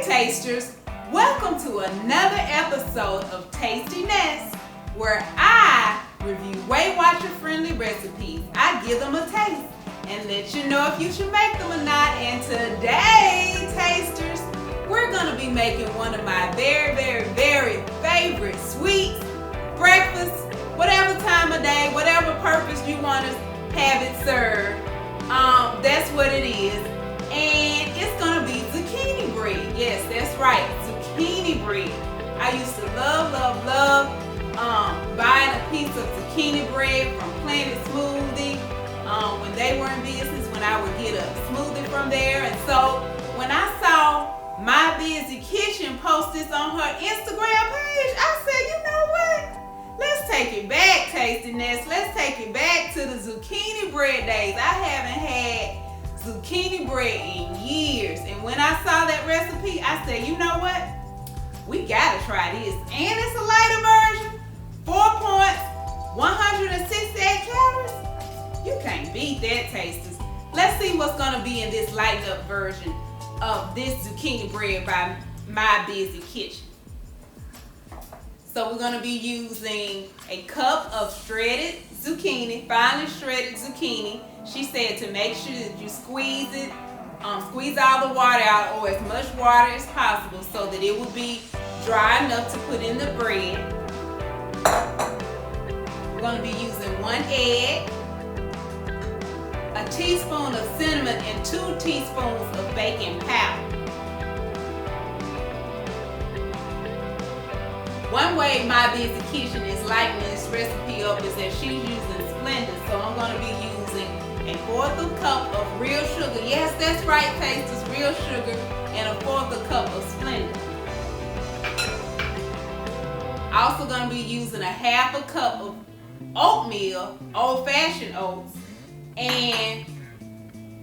tasters, welcome to another episode of Tastiness, where I review Weight Watcher friendly recipes. I give them a taste and let you know if you should make them or not. And today, tasters, we're gonna be making one of my very favorite sweets, breakfast, whatever time of day, whatever purpose you want to have it served. That's what it is. And it's gonna be zucchini bread. Yes, that's right, zucchini bread. I used to love buying a piece of zucchini bread from Planet Smoothie when they were in business, when I would get a smoothie from there. And so when I saw mybizzykitchen post this on her Instagram page, I said, you know what? Let's take it back, Tastiness. Let's take it back to the zucchini bread days. I haven't had zucchini bread in years. And when I saw that recipe, I said, you know what? We gotta try this. And it's a lighter version. 4 points, 168 calories. You can't beat that, tasters. Let's see what's gonna be in this lightened up version of this zucchini bread by mybizzykitchen. So we're going to be using a cup of shredded zucchini, finely shredded zucchini. She said to make sure that you squeeze it, squeeze all the water out, or as much water as possible, so that it will be dry enough to put in the bread. We're going to be using 1 egg, a teaspoon of cinnamon, and 2 teaspoons of baking powder. One way mybizzykitchen is lightening this recipe up is that she's using Splenda, so I'm going to be using 1/4 cup of real sugar. Yes, that's right, tasters, real sugar, and 1/4 cup of Splenda. Also going to be using 1/2 cup of oatmeal, old-fashioned oats, and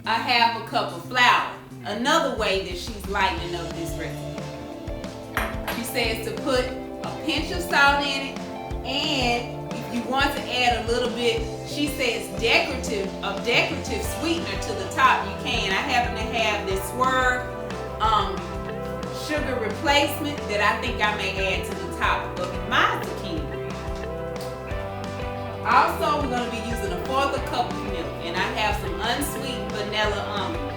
1/2 cup of flour. Another way that she's lightening up this recipe. She says to put a pinch of salt in it, and if you want to add a little bit, she says decorative sweetener to the top, you can. I happen to have this Swerve sugar replacement that I think I may add to the top of my zucchini bread. Also, we're going to be using 1/4 cup of milk, and I have some unsweet vanilla almond.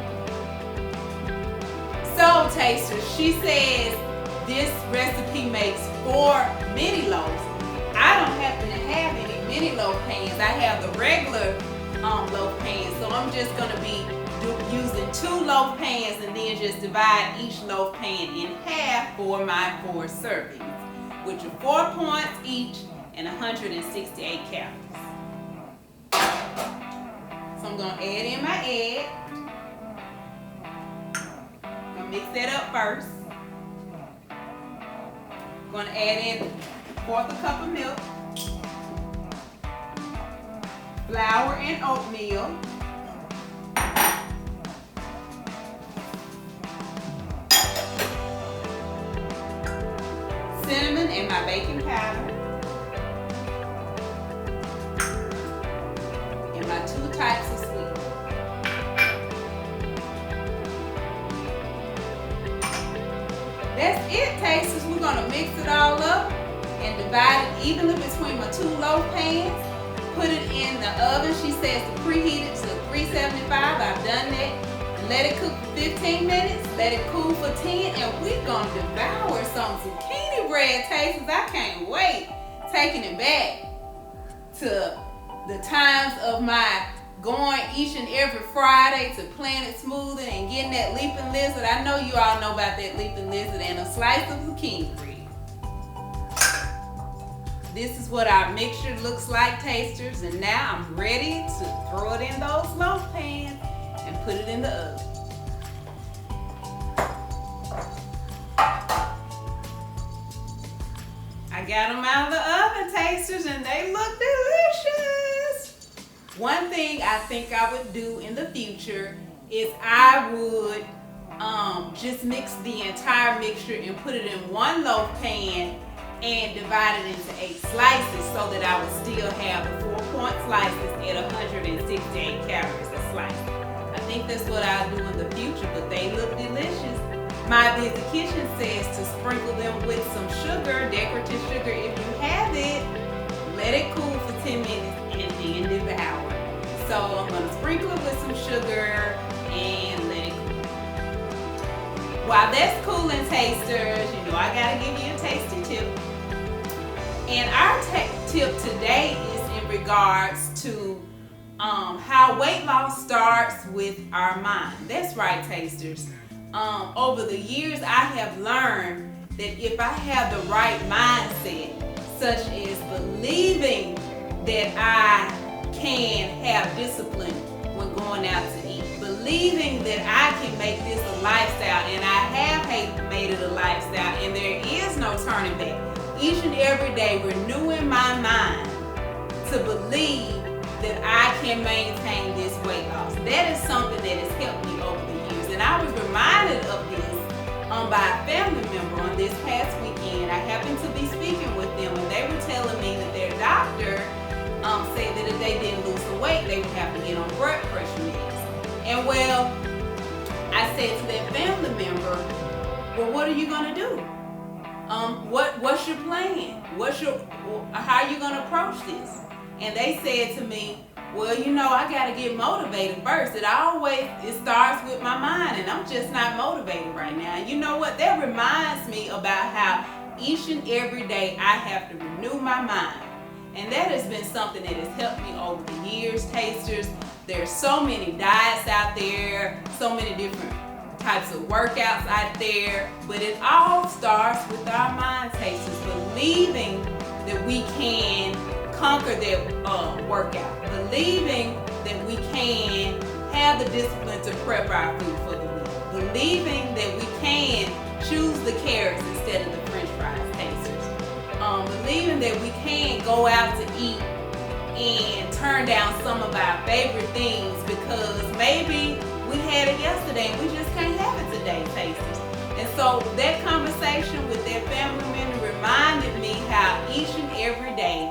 So, tasters, she says this recipe makes 4 mini loaves. I don't happen to have any mini loaf pans. I have the regular loaf pans, so I'm just going to be using 2 loaf pans and then just divide each loaf pan in half for my 4 servings, which are 4 points each and 168 calories. So I'm going to add in my egg. I'm going to mix that up first. I'm going to add in 1/4 cup of milk, flour and oatmeal, cinnamon and my baking powder, and my 2 types of sweetener. That's it, tasters. We're going to mix it all up and divide it evenly between my 2 loaf pans. Put it in the oven. She says to preheat it to 375. I've done that. And let it cook for 15 minutes. Let it cool for 10. And we're going to devour some zucchini bread, tasters. I can't wait. Taking it back to the times of my going each and every Friday to Planet Smoothie and getting that leaping lizard. I know you all know about that leaping lizard, and a slice of zucchini bread. This is what our mixture looks like, tasters, and now I'm ready to throw it in those loaf pans and put it in the oven. I got them out of the oven, tasters, and they look delicious. One thing I think I would do in the future is I would just mix the entire mixture and put it in 1 loaf pan and divide it into 8 slices so that I would still have the 4-point slices at 168 calories a slice. I think that's what I'll do in the future, but they look delicious. My Busy Kitchen says to sprinkle them with some sugar, decorative sugar if you have it. Let it cool for 10 minutes and then devour. So I'm going to sprinkle it with some sugar and let it cool. While that's cooling, tasters, you know I got to give you a tasty tip. And our tip today is in regards to how weight loss starts with our mind. That's right, tasters. Over the years, I have learned that if I have the right mindset, such as believing that I can have discipline when going out to eat, believing that I can make this a lifestyle, and I have made it a lifestyle, and there is no turning back. Each and every day, renewing my mind to believe that I can maintain this weight loss. That is something that has helped me over the years. And I was reminded of this by a family member on this past weekend. I happened to be speaking with them, and they were telling me that their doctor said that if they didn't lose the weight, they would have to get on blood pressure meds. And well, I said to that family member, well, what are you gonna do? What's your plan? How are you gonna approach this? And they said to me, well, you know, I got to get motivated first. It starts with my mind, and I'm just not motivated right now. And you know what? That reminds me about how each and every day I have to renew my mind. And that has been something that has helped me over the years, tasters. There's so many diets out there, so many different types of workouts out there, but it all starts with our mind, tasters, believing that we can conquer that workout, believing that we can have the discipline to prep our food for the week, believing that we can choose the carrots instead of the french fries, tasters, believing that we can go out to eat and turn down some of our favorite things because maybe we had it yesterday and we just can't have it today, tasters. And so that conversation with that family member reminded me how each and every day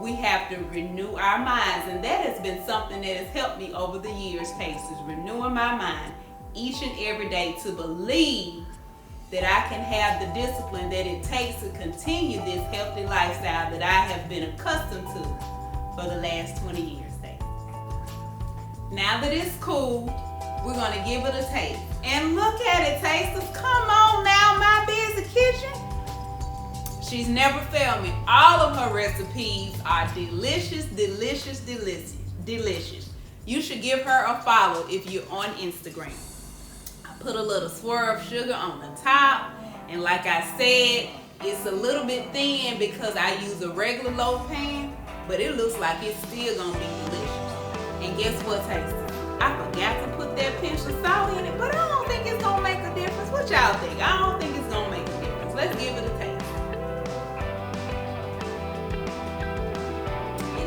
we have to renew our minds, and that has been something that has helped me over the years, tasters, renewing my mind each and every day to believe that I can have the discipline that it takes to continue this healthy lifestyle that I have been accustomed to for the last 20 years, tasters. Now that it's cool, we're going to give it a taste. And look at it, tasters. Come on now, My Busy Kitchen. She's never failed me. All of her recipes are delicious, delicious, delicious, delicious. You should give her a follow if you're on Instagram. I put a little swirl of sugar on the top, and like I said, it's a little bit thin because I use a regular loaf pan, but it looks like it's still gonna be delicious. And guess what, tasters? I forgot to put that pinch of salt in it, but I don't think it's gonna make a difference. What y'all think? I don't think it's gonna make a difference. Let's give it a taste.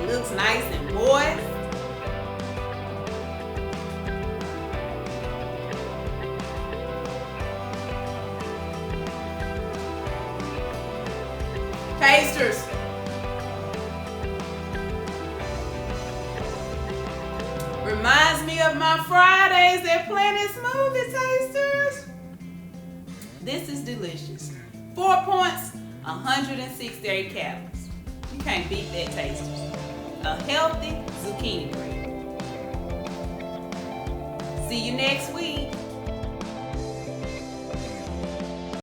Looks nice and moist. Tasters, reminds me of my Fridays at Planet Smoothie, tasters. This is delicious. 4 points, 168 calories. You can't beat that, tasters. A healthy zucchini bread. See you next week.